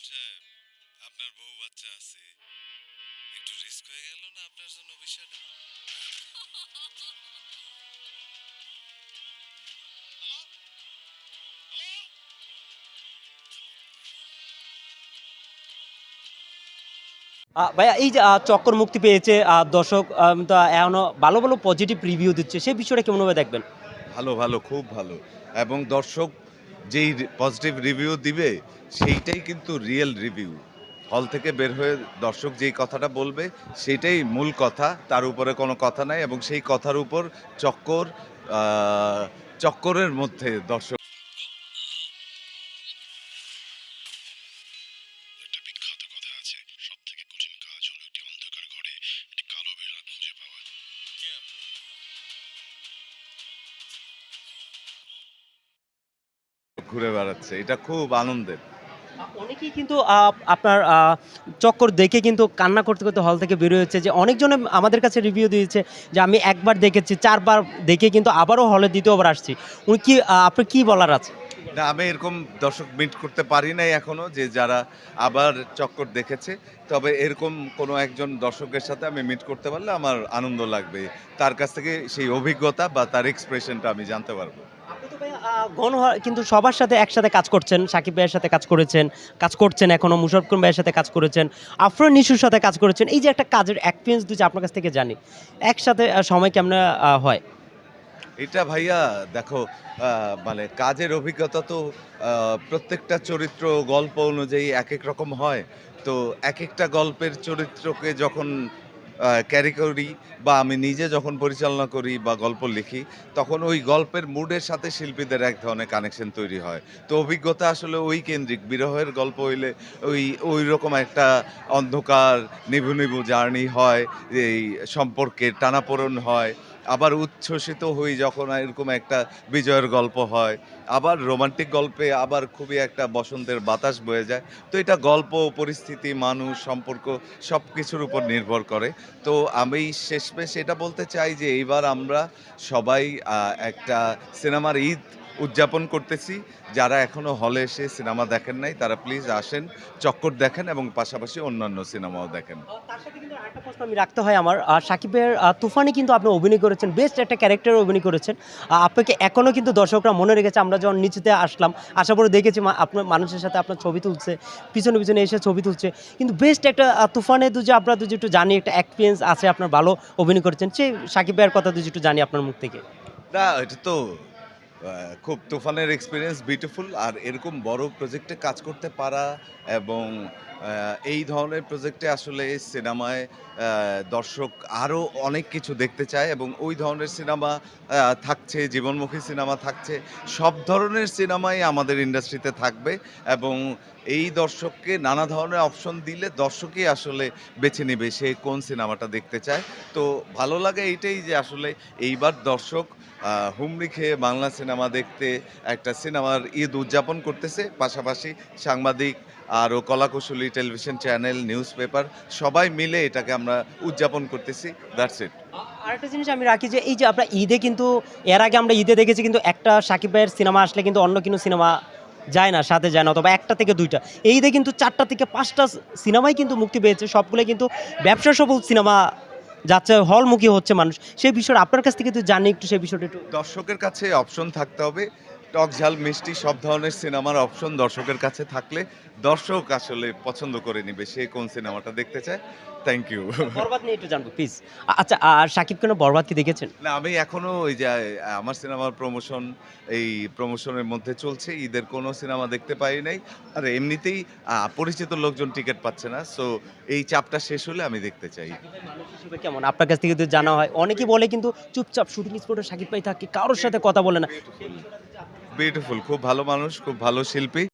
Chairman সাহেব, আপনার বউ বাচ্চা আছে, একটু রিস্ক হয়ে গেল না আপনার জন্য বিষয়টা? ভাইয়া এই যে চক্কর মুক্তি পেয়েছে দর্শক তো এখনো ভালো ভালো পজিটিভ রিভিউ দিচ্ছে সেই বিষয়টা কেমনভাবে দেখবেন? ভালো, ভালো, খুব ভালো। এবং দর্শক যেই পজিটিভ রিভিউ দিবে, সেইটাই কিন্তু রিয়েল রিভিউ। হল থেকে বের হয়ে দর্শক যেই কথাটা বলবে, সেইটাই মূল কথা। তার উপরে কোনো কথা নাই এবং সেই কথার উপর চক্কর আ চক্করের মধ্যে দর্শক একটা বিখ্যাত কথা আছে, সবথেকে কঠিন কাজ হলো একটি অন্ধকার ঘরে একটি কালো বিড়াল খুঁজে পাওয়া। কে আপনি? ঘুরে বেড়াচ্ছে। এটা খুব আনন্দের। অনেকেই কিন্তু আপনার চক্কর দেখে কিন্তু কান্না করতে করতে হল থেকে বের হয়েছে যে অনেকজনে আমাদের কাছে রিভিউ দিয়েছে যে আমি একবার দেখেছি ৪ বার দেখে কিন্তু আবারও হলে ২য় বার আসছি। উনি কি আপনার কি বলার আছে? না, আমি এরকম দর্শক মিট করতে পারি নাই এখনো যে যারা আবার চক্কর দেখেছে। তবে এরকম কোনো একজন দর্শকের সাথে আমি মিট করতে পারলে আমার আনন্দ লাগবে। তার কাছ থেকে সেই অভিজ্ঞতা বা তার এক্সপ্রেশনটা আমি জানতে পারবো। আপনি তো ভাইয়া কিন্তু সবার সাথে একসাথে কাজ করছেন। সাকিব ভাইয়ের সাথে কাজ করছেন এখনো মুশাররফ ভাইয়ের সাথে কাজ করেছেন। আফরান নিশুর সাথে কাজ করেছেন। এই যে একটা কাজের এক্সপেরিয়েন্স যে আপনার কাছ থেকে জানি। একসাথে সময় কেমনে হয়? এটা ভাইয়া দেখো মানে কাজের অভিজ্ঞতা তো প্রত্যেকটা চরিত্র গল্প অনুযায়ী একেক রকম হয়। তো একেকটা গল্পের চরিত্রকে যখন ক্যারি করি বা আমি নিজে যখন পরিচালনা করি বা গল্প লিখি, তখন ওই গল্পের মুডের সাথে শিল্পীদের এক ধরনের কানেকশন তৈরি হয়। তো অভিজ্ঞতা আসলে ওই কেন্দ্রিক। বিরহের গল্প হইলে ওইরকম একটা অন্ধকার নিভু, নিভু জার্নি হয়, এই সম্পর্কের টানাপোড়েন হয়। আবার উচ্ছ্বসিত হই যখন এরকম একটা বিজয়ের গল্প হয়। আবার রোমান্টিক গল্পে আবার খুবই একটা বসন্তের বাতাস বয়ে যায়। তো এটা গল্প, পরিস্থিতি, মানুষ, সম্পর্ক সবকিছুর উপর নির্ভর করে। তো আমি শেষমেশ এটা বলতে চাই যে এইবার আমরা সবাই একটা সিনেমার ঈদ উদযাপন করতেছি। যারা এখনো হলে এসে সিনেমা দেখেন নাই তারা প্লিজ আসেন, চক্কর দেখেন এবং পাশাপাশি অন্যান্য সিনেমাও দেখেন। তার সাথে কিন্তু আরেকটা প্রশ্ন আমি রাখতে হয় আমার। সাকিব ভাইয়ের 'তুফানে' কিন্তু আপনি অভিনয় করেছেন। বেস্ট একটা ক্যারেক্টারে অভিনয় করেছেন। আপনাকে এখনো কিন্তু দর্শকরা মনে রেখেছে। আমরা যখন নিচেতে আসলাম, আসার পরে দেখেছি আপনার মানুষের সাথে আপনার ছবি তুলছে। পিছনে, পিছনে এসে ছবি তুলছে। কিন্তু বেস্ট একটা 'তুফানে' আমরা যদি একটু জানি একটা এক্সপেরিয়েন্স আছে আপনার ভালো অভিনয় করেছেন। সেই সাকিব ভাইয়ের কথা যদি একটু জানি আপনার মুখ থেকে। না, এটা তো খুব তুফানের এক্সপেরিয়েন্স বিউটিফুল। আর এরকম বড় প্রজেক্টে কাজ করতে পারা এবং এই ধরনের প্রজেক্টে আসলে সিনেমায় দর্শক আরও অনেক কিছু দেখতে চায় এবং ওই ধরনের সিনেমা থাকছে, জীবনমুখী সিনেমা থাকছে। সব ধরনের সিনেমাই আমাদের ইন্ডাস্ট্রিতে থাকবে এবং এই দর্শককে নানা ধরনের অপশন দিলে দর্শকই আসলে বেছে নেবে সে কোন সিনেমাটা দেখতে চায়। তো ভালো লাগে এইটাই যে আসলে এইবার দর্শক হুমড়ি খেয়ে বাংলা সিনেমা দেখতে একটা সিনেমার ঈদ উদযাপন করতেছে। পাশাপাশি সাংবাদিক আরও কলাকুশলী টেলিভিশন চ্যানেল, নিউজ পেপার সবাই মিলে এটাকে আমরা উদযাপন করতেছি। That's it. আরেকটা জিনিস আমি রাখি যে এই যে আপনার ঈদে কিন্তু এর আগে আমরা ঈদে দেখেছি কিন্তু একটা সাকিব ভাইয়ের সিনেমা আসলে কিন্তু অন্য কোনো সিনেমা যায় না, সাথে যায় না অথবা ১টা থেকে ২টা। এই ঈদে কিন্তু ৪টা থেকে ৫টা সিনেমাই কিন্তু মুক্তি পেয়েছে। সবগুলোই কিন্তু ব্যবসা সফল সিনেমা যাচ্ছে, হলমুখী হচ্ছে মানুষ। সেই বিষয়টা আপনার কাছ থেকে যদি জানি একটু সেই বিষয়টা একটু। দর্শকের কাছে অপশন থাকতে হবে। টক, ঝাল, মিষ্টি সব ধরনের সিনেমার অপশন দর্শকের কাছে থাকলে দর্শক আসলে পছন্দ করে নিবে সে কোন সিনেমাটা দেখতে চায়। Thank you. 'বরবাদ' নিয়ে একটু জানবো প্লিজ। আচ্ছা আর শাকিব খানের 'বরবাদ' কি দেখেছেন? না, আমি এখনো ওই যে আমার সিনেমার প্রমোশন এই প্রমোশনের মধ্যে চলছে। ঈদের কোনো সিনেমা দেখতে পারি নাই। আর এমনিতেই পরিচিত লোকজন টিকেট পাচ্ছে না। সো এই চাপটা শেষ হলে আমি দেখতে চাই। শাকিব ভাই মানুষ হিসেবে কেমন? আপনার কাছ থেকে যদি জানা হয়। অনেকেই বলে কিন্তু চুপচাপ শুটিং স্পটে শাকিব ভাই থাকে, কারোর সাথে কথা বলে না। সেই বিউটিফুল, বিষয়টা যদি আপনার কাছে। বিউটিফুল, খুব ভালো মানুষ, খুব ভালো শিল্পী।